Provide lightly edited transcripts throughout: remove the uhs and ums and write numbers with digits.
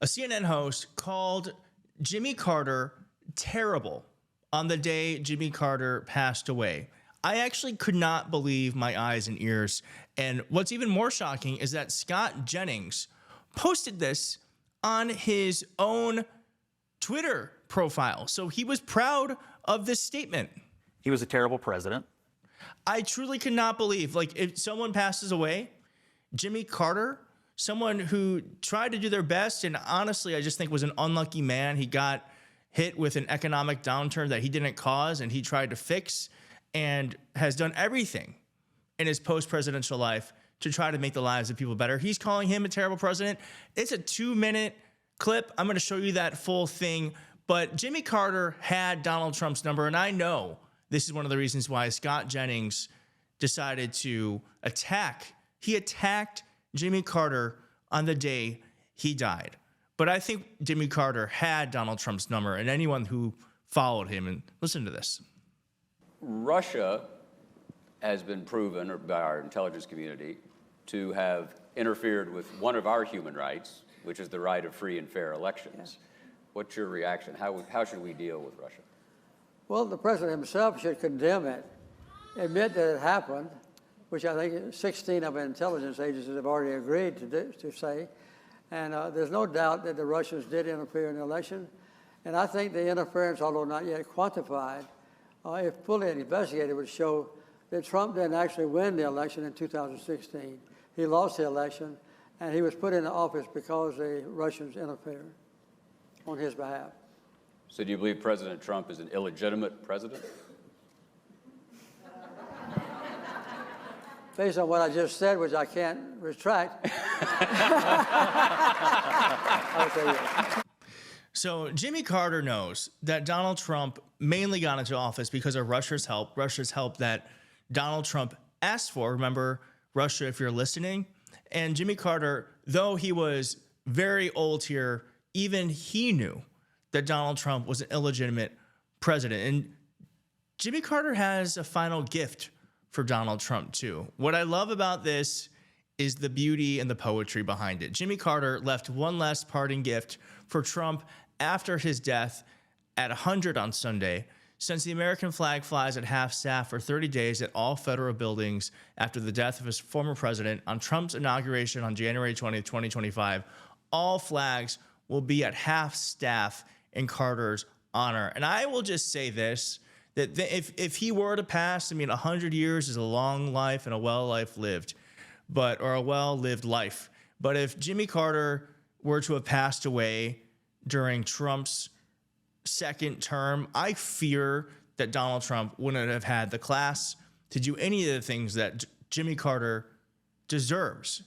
A CNN host called Jimmy Carter terrible on the day Jimmy Carter passed away. I actually could not believe my eyes and ears. And what's even more shocking is that Scott Jennings posted this on his own Twitter profile. So he was proud of this statement. He was a terrible president. I truly could not believe, like, if someone passes away, Jimmy Carter, someone who tried to do their best, and honestly, I just think was an unlucky man. He got hit with an economic downturn that he didn't cause, and he tried to fix, and has done everything in his post-presidential life to try to make the lives of people better. He's calling him a terrible president. It's a 2-minute clip. I'm going to show you that full thing. But Jimmy Carter had Donald Trump's number, and I know this is one of the reasons why Scott Jennings decided to attack. He attacked Jimmy Carter on the day he died. But I think Jimmy Carter had Donald Trump's number, and anyone who followed him. And listen to this. Russia has been proven by our intelligence community to have interfered with one of our human rights, which is the right of free and fair elections. What's your reaction? How should we deal with Russia? Well, the president himself should condemn it, admit that it happened, which I think 16 of the intelligence agencies have already agreed to say. And there's no doubt that the Russians did interfere in the election. And I think the interference, although not yet quantified, if fully investigated, would show that Trump didn't actually win the election in 2016. He lost the election, and he was put into office because the Russians interfered on his behalf. So do you believe President Trump is an illegitimate president? Based on what I just said, which I can't retract, I would say yes. So Jimmy Carter knows that Donald Trump mainly got into office because of Russia's help that Donald Trump asked for. Remember, Russia, if you're listening. And Jimmy Carter, though he was very old here, even he knew that Donald Trump was an illegitimate president. And Jimmy Carter has a final gift for Donald Trump, too. What I love about this is the beauty and the poetry behind it. Jimmy Carter left one last parting gift for Trump after his death at 100 on Sunday. Since the American flag flies at half-staff for 30 days at all federal buildings after the death of his former president on Trump's inauguration on January 20th, 2025, all flags will be at half-staff in Carter's honor. And I will just say this, that if he were to pass, I mean, 100 years is a long life and a well-lived life. But if Jimmy Carter were to have passed away during Trump's second term, I fear that Donald Trump wouldn't have had the class to do any of the things that Jimmy Carter deserves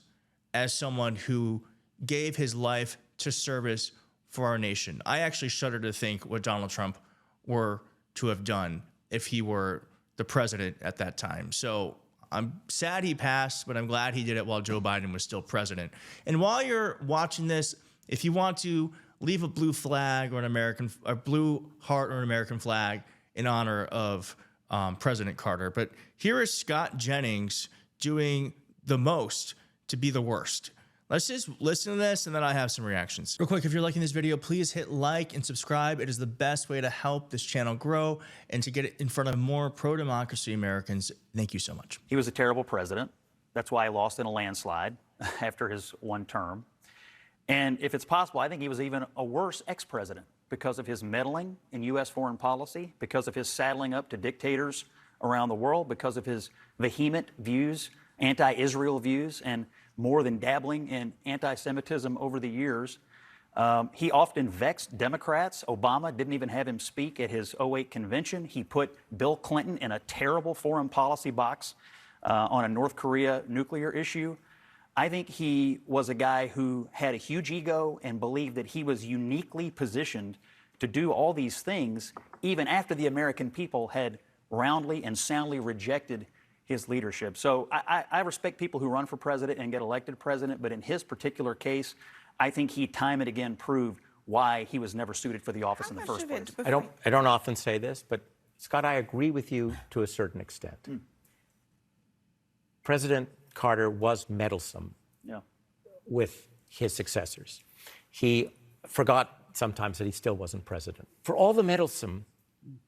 as someone who gave his life to service for our nation. I actually shudder to think what Donald Trump were to have done if he were the president at that time. So I'm sad he passed, but I'm glad he did it while Joe Biden was still president. And while you're watching this, if you want to leave a blue flag or a blue heart or an American flag in honor of President Carter. But here is Scott Jennings doing the most to be the worst. Let's just listen to this, and then I have some reactions. Real quick, if you're liking this video, please hit like and subscribe. It is the best way to help this channel grow and to get it in front of more pro-democracy Americans. Thank you so much. He was a terrible president. That's why he lost in a landslide after his one term. And if it's possible, I think he was even a worse ex-president because of his meddling in U.S. foreign policy, because of his saddling up to dictators around the world, because of his vehement views, anti-Israel views, and more than dabbling in anti-Semitism over the years. He often vexed Democrats. Obama didn't even have him speak at his '08 convention. He put Bill Clinton in a terrible foreign policy box on a North Korea nuclear issue. I think he was a guy who had a huge ego and believed that he was uniquely positioned to do all these things, even after the American people had roundly and soundly rejected his leadership. So I respect people who run for president and get elected president, but in his particular case, I think he time and again proved why he was never suited for the office in the first place. I don't often say this, but Scott, I agree with you to a certain extent. President Carter was meddlesome with his successors. He forgot sometimes that he still wasn't president. For all the meddlesome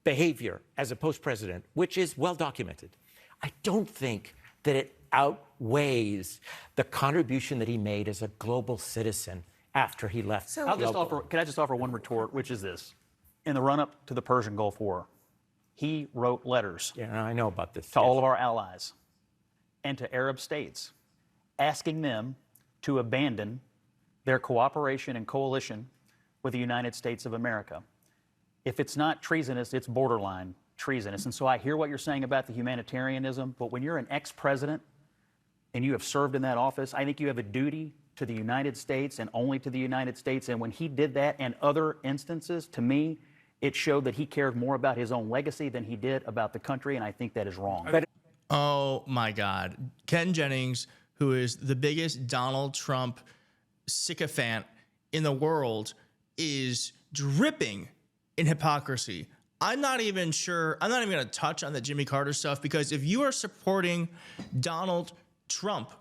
behavior as a post-president, which is well documented, I don't think that it outweighs the contribution that he made as a global citizen after he left. So- Can I just offer one retort, which is this. In the run-up to the Persian Gulf War, he wrote letters Yeah, I know about this. to all of our allies and to Arab states, asking them to abandon their cooperation and coalition with the United States of America. If it's not treasonous, it's borderline treasonous. And so I hear what you're saying about the humanitarianism, but when you're an ex-president and you have served in that office, I think you have a duty to the United States and only to the United States. And when he did that and other instances, to me, it showed that he cared more about his own legacy than he did about the country, and I think that is wrong. Oh my God. Ken Jennings, who is the biggest Donald Trump sycophant in the world, is dripping in hypocrisy. I'm not even going to touch on the Jimmy Carter stuff, because if you are supporting Donald Trump,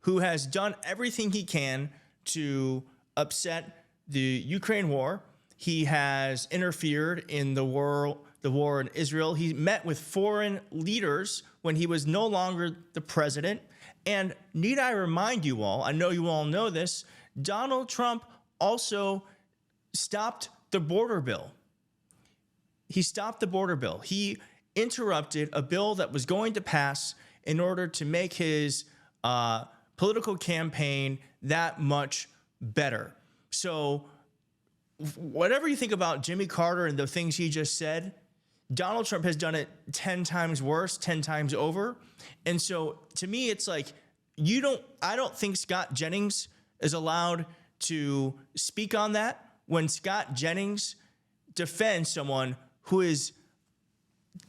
who has done everything he can to upset the Ukraine war, he has interfered in the war in Israel. He met with foreign leaders when he was no longer the president. And need I remind you all, I know you all know this, Donald Trump also stopped the border bill. He stopped the border bill. He interrupted a bill that was going to pass in order to make his political campaign that much better. So whatever you think about Jimmy Carter and the things he just said, Donald Trump has done it 10 times worse, 10 times over. And so to me, it's like, I don't think Scott Jennings is allowed to speak on that when Scott Jennings defends someone who is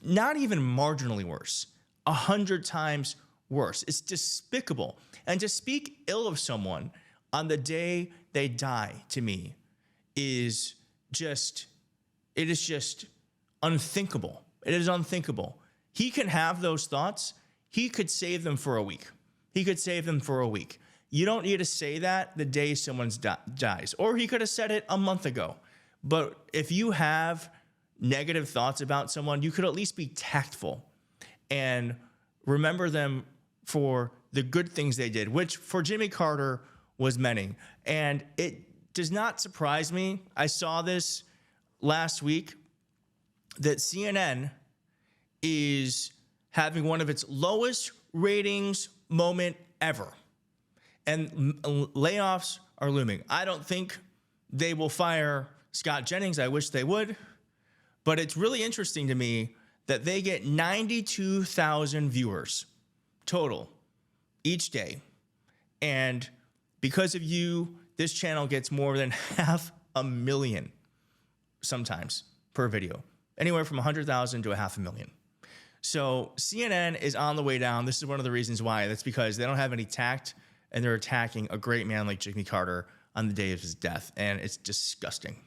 not even marginally worse, 100 times worse. It's despicable. And to speak ill of someone on the day they die, to me, is just unthinkable. It is unthinkable. He can have those thoughts. He could save them for a week. You don't need to say that the day someone dies. Or he could have said it a month ago. But if you have negative thoughts about someone, you could at least be tactful and remember them for the good things they did, which for Jimmy Carter was many. And it does not surprise me. I saw this last week that CNN is having one of its lowest ratings moment ever. And layoffs are looming. I don't think they will fire Scott Jennings. I wish they would. But it's really interesting to me that they get 92,000 viewers total each day. And because of you, this channel gets more than 500,000 sometimes per video, anywhere from 100,000 to 500,000. So CNN is on the way down. This is one of the reasons why. That's because they don't have any tact, and they're attacking a great man like Jimmy Carter on the day of his death, and it's disgusting.